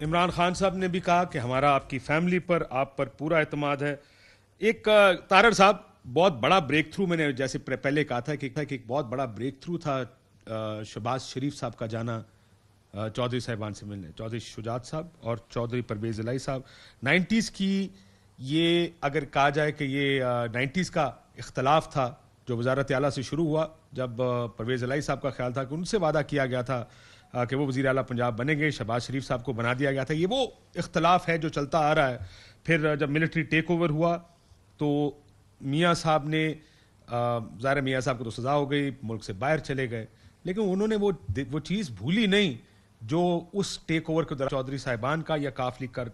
عمران خان صاحب نے بھی کہا کہ ہمارا آپ کی فیملی پر آپ پر پورا اعتماد ہے. ایک طارڑ صاحب بہت بڑا بریک تھرو، میں نے جیسے پہلے کہا تھا کہ ایک بہت بڑا بریک تھرو تھا شہباز شریف صاحب کا جانا چودھری صاحبان سے ملنے، چودھری شجاعت صاحب اور چودھری پرویز الہی صاحب. 90s کی یہ اگر کہا جائے کہ یہ 90s کا اختلاف تھا جو وزارت اعلیٰ سے شروع ہوا، جب پرویز الہی صاحب کا خیال تھا کہ ان سے وعدہ کیا گیا تھا کہ وہ وزیر اعلیٰ پنجاب بنیں گے، شہباز شریف صاحب کو بنا دیا گیا تھا. یہ وہ اختلاف ہے جو چلتا آ رہا ہے. پھر جب ملٹری ٹیک اوور ہوا تو میاں صاحب نے ظاہر میاں صاحب کو تو سزا ہو گئی، ملک سے باہر چلے گئے، لیکن انہوں نے وہ چیز بھولی نہیں جو اس ٹیک اوور کے دوران چودھری صاحبان کا یا کاف لیگ کا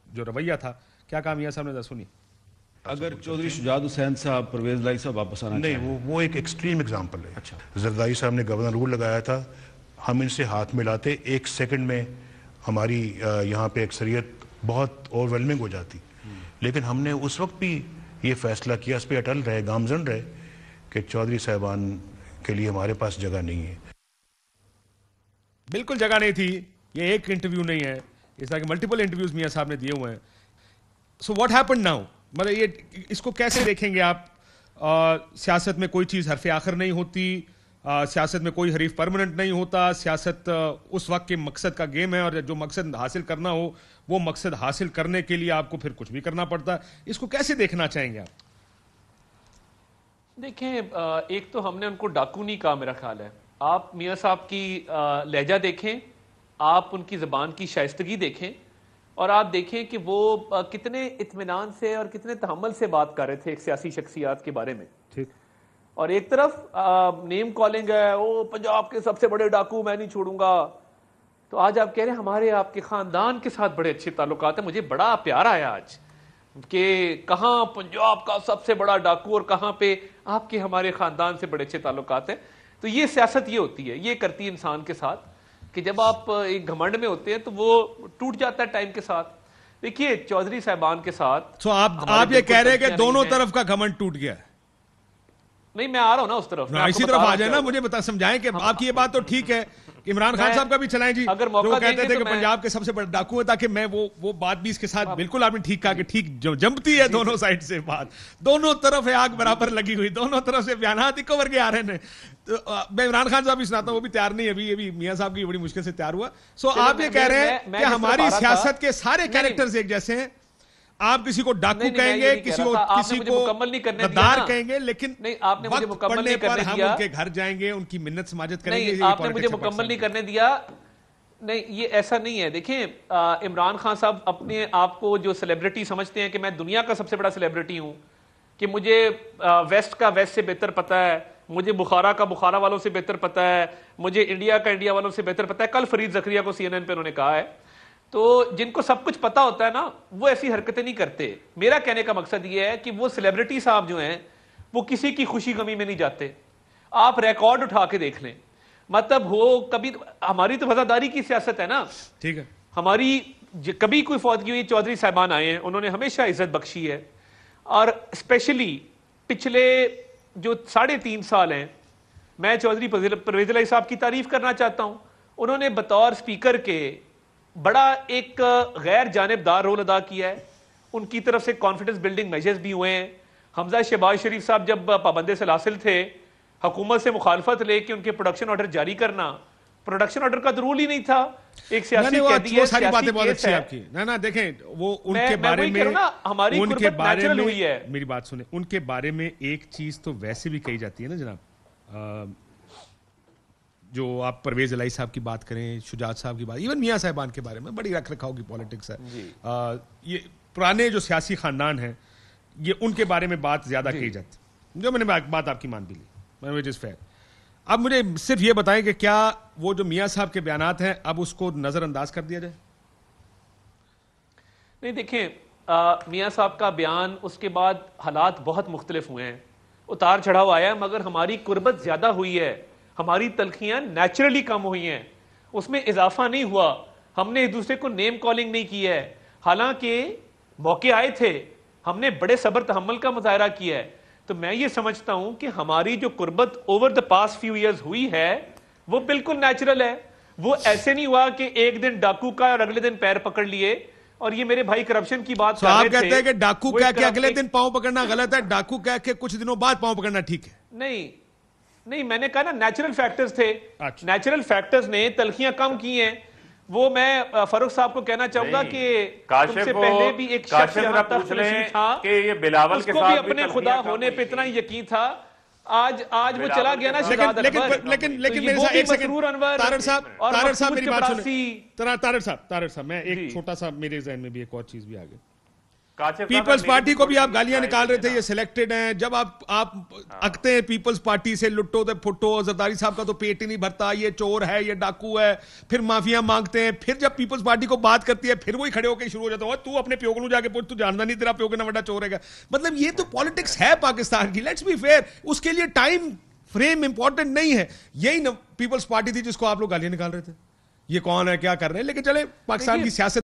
جو رویہ تھا. کیا کہا میاں صاحب نے؟ سنی. اگر چودھری شجاعت حسین صاحب پرویز الہی صاحب واپس آنا نہیں، وہ ایک ایکسٹریم ایگزامپل ہے. اچھا، زرداری صاحب نے گورنر رول لگایا تھا، ہم ان سے ہاتھ ملاتے، ایک سیکنڈ میں ہماری یہاں پہ اکثریت بہت اوور ویلمنگ ہو جاتی، لیکن ہم نے اس وقت بھی یہ فیصلہ کیا، اس پہ اٹل رہے، گامزن رہے کہ چودھری صاحبان کے لیے ہمارے پاس جگہ نہیں ہے. بالکل جگہ نہیں تھی. یہ ایک انٹرویو نہیں ہے، اس طرح کے ملٹیپل انٹرویوز میاں صاحب نے دیے ہوئے ہیں. So what happened now? مطلب یہ اس کو کیسے دیکھیں گے آپ؟ سیاست میں کوئی چیز حرف آخر نہیں ہوتی، سیاست میں کوئی حریف پرماننٹ نہیں ہوتا. سیاست اس وقت کے مقصد کا گیم ہے، اور جو مقصد حاصل کرنا ہو وہ مقصد حاصل کرنے کے لیے آپ کو پھر کچھ بھی کرنا پڑتا ہے. اس کو کیسے دیکھنا چاہیں گے آپ؟ دیکھیں، ایک تو ہم نے ان کو ڈاکو نہیں کہا، میرا خیال ہے. آپ میاں صاحب کی لہجہ دیکھیں، آپ ان کی زبان کی شائستگی دیکھیں، اور آپ دیکھیں کہ وہ کتنے اطمینان سے اور کتنے تحمل سے بات کر رہے تھے ایک سیاسی شخصیات کے بارے میں. ٹھیک. اور ایک طرف نیم کالنگ ہے، وہ پنجاب کے سب سے بڑے ڈاکو میں نہیں چھوڑوں گا. تو آج آپ کہہ رہے ہیں ہمارے آپ کے خاندان کے ساتھ بڑے اچھے تعلقات ہیں. مجھے بڑا پیار آیا آج کہ کہاں پنجاب کا سب سے بڑا ڈاکو اور کہاں پہ آپ کے ہمارے خاندان سے بڑے اچھے تعلقات ہیں. تو یہ سیاست یہ ہوتی ہے، یہ کرتی ہے انسان کے ساتھ کہ جب آپ ایک گھمنڈ میں ہوتے ہیں تو وہ ٹوٹ جاتا ہے ٹائم کے ساتھ. دیکھیے چودھری صاحبان کے ساتھ تو آپ یہ کہہ رہے ہیں کہ دونوں طرف کا گھمنڈ ٹوٹ گیا ہے؟ نہیں، میں آ رہا ہوں نا اس طرف، اسی طرف آ جائیں نا. مجھے سمجھائیں کہ آپ کی یہ بات تو ٹھیک ہے کہ عمران خان صاحب کا بھی چلائیں جی، جو کہتے تھے کہ پنجاب کے سب سے بڑے ڈاکو ہے، تاکہ میں وہ بات بھی اس کے ساتھ بالکل آپ نے ٹھیک کہا کہ ٹھیک جمپتی ہے دونوں سائڈ سے بات، دونوں طرف ہے آگ برابر لگی ہوئی، دونوں طرف سے بیانات اکور کے آ رہے ہیں. تو میں عمران خان صاحب بھی سناتا ہوں، وہ بھی تیار نہیں ہے ابھی میاں صاحب کی بڑی مشکل سے تیار ہوا. سو آپ یہ کہہ رہے ہیں کہ ہماری سیاست کے سارے کیریکٹرز ایک جیسے ہیں. آپ کسی کو ڈاکو کہیں گے، کسی کو غدار کہیں گے، لیکن وقت پڑنے پر ہم ان کے گھر جائیں گے، ان کی منت سماجت کریں گے. آپ نے مجھے مکمل نہیں کرنے دیا. نہیں، یہ ایسا نہیں ہے. دیکھیں، عمران خان صاحب اپنے آپ کو جو سیلیبریٹی سمجھتے ہیں کہ میں دنیا کا سب سے بڑا سیلیبریٹی ہوں، کہ مجھے ویسٹ کا ویسٹ سے بہتر پتہ ہے، مجھے بخارا کا بخارا والوں سے بہتر پتہ ہے، مجھے انڈیا کا انڈیا والوں سے بہتر پتہ ہے. کل فرید زکریا کو CNN پہ انہوں نے کہا ہے. تو جن کو سب کچھ پتا ہوتا ہے نا، وہ ایسی حرکتیں نہیں کرتے. میرا کہنے کا مقصد یہ ہے کہ وہ سیلیبریٹی صاحب جو ہیں وہ کسی کی خوشی غمی میں نہیں جاتے. آپ ریکارڈ اٹھا کے دیکھ لیں، مطلب ہو کبھی، ہماری تو وفاداری کی سیاست ہے نا. ٹھیک ہے. ہماری کبھی کوئی فوتگی ہوئی، چودھری صاحبان آئے ہیں، انہوں نے ہمیشہ عزت بخشی ہے. اور اسپیشلی پچھلے جو 3.5 سال ہیں، میں چودھری پرویز الہی صاحب کی تعریف کرنا چاہتا ہوں. انہوں نے بطور اسپیکر کے بڑا ایک غیر جانبدار رول ادا کیا ہے. ان کی طرف سے کانفیڈنس بلڈنگ میجرز بھی ہوئے ہیں. حمزہ شہباز شریف صاحب جب پابند سلاسل تھے، حکومت سے مخالفت لے کے ان کے پروڈکشن آرڈر جاری کرنا، پروڈکشن آرڈر کا رول ہی نہیں تھا. ایک سیاسی قیدی ہے، ساری باتیں بہت اچھی آپ کی. نہ دیکھیں، وہ ان کے بارے میں ہماری قربت نیچرل ہوئی ہے. میری بات سنیں، ان کے بارے میں ایک چیز تو ویسے بھی کہی جاتی ہے نا جناب، جو آپ پرویز الہی صاحب کی بات کریں، شجاعت صاحب کی بات، ایون میاں صاحبان کے بارے میں بڑی رکھ رکھاؤ کی پالیٹکس ہے. یہ پرانے جو سیاسی خاندان ہیں، یہ ان کے بارے میں بات زیادہ کہی جاتی ہے، جو میں نے بات آپ کی مان بھی لی، وچ از فیئر. اب مجھے صرف یہ بتائیں کہ کیا وہ جو میاں صاحب کے بیانات ہیں اب اس کو نظر انداز کر دیا جائے؟ نہیں، دیکھیں، میاں صاحب کا بیان، اس کے بعد حالات بہت مختلف ہوئے ہیں، اتار چڑھاؤ آیا ہے، مگر ہماری قربت زیادہ ہوئی ہے، ہماری تلخیاں نیچرلی کم ہوئی ہیں، اس میں اضافہ نہیں ہوا. ہم نے ایک دوسرے کو نیم کالنگ نہیں کی ہے. حالانکہ موقع آئے تھے، ہم نے بڑے صبر تحمل کا مظاہرہ کیا ہے. تو میں یہ سمجھتا ہوں کہ ہماری جو قربت over the past few years ہوئی ہے وہ بالکل نیچرل ہے. وہ ایسے نہیں ہوا کہ ایک دن ڈاکو کا اور اگلے دن پیر پکڑ لیے. اور یہ میرے بھائی کرپشن کی بات کر رہے تھے. آپ کہتے ہیں کہ ڈاکو کہہ کے اگلے دن پاؤں پکڑنا غلط ہے, ڈاکو کہہ کے کچھ دنوں بعد پاؤں پکڑنا ٹھیک ہے. نہیں میں نے کہا نا نیچرل فیکٹرز تھے, نیچرل فیکٹرز نے تلخیاں کم کی ہیں. وہ میں فاروق صاحب کو کہنا چاہوں گا کہ تم سے پہلے بھی ایک شخص یہاں تخت نشین تھا, اس کو بھی اپنے خدا ہونے پہ اتنا یقین تھا. آج وہ چلا گیا نا شہزاد اکبر. لیکن میرے ساتھ ایک سیکنڈ, طاہر صاحب میری بات سنیں. طاہر صاحب میں ایک چھوٹا سا میرے ذہن میں بھی ایک اور چیز بھی آ گئی. پیپلز پارٹی کو بھی آپ گالیاں نکال رہے تھے, یہ سلیکٹڈ ہیں. جب آپ اکتے ہیں پیپلز پارٹی سے, لٹو تے پھٹو, زرداری صاحب کا تو پیٹ ہی نہیں بھرتا, یہ چور ہے, یہ ڈاکو ہے, پھر معافیاں مانگتے ہیں. پھر جب پیپلز پارٹی کو بات کرتی ہے پھر وہی کھڑے ہو کے شروع ہو جاتا ہے, تو اپنے پیو کو جا کے پوچھ, تو جانتا نہیں تیرا پیو کتنا بڑا چور ہے. مطلب یہ تو پالیٹکس ہے پاکستان کی. لیٹس بی فیئر, اس کے لیے ٹائم فریم امپورٹنٹ نہیں ہے. یہی پیپلز پارٹی تھی جس کو آپ لوگ گالیاں نکال رہے تھے. یہ کون ہے, کیا کر رہے ہیں, لیکن چلے پاکستان کی سیاست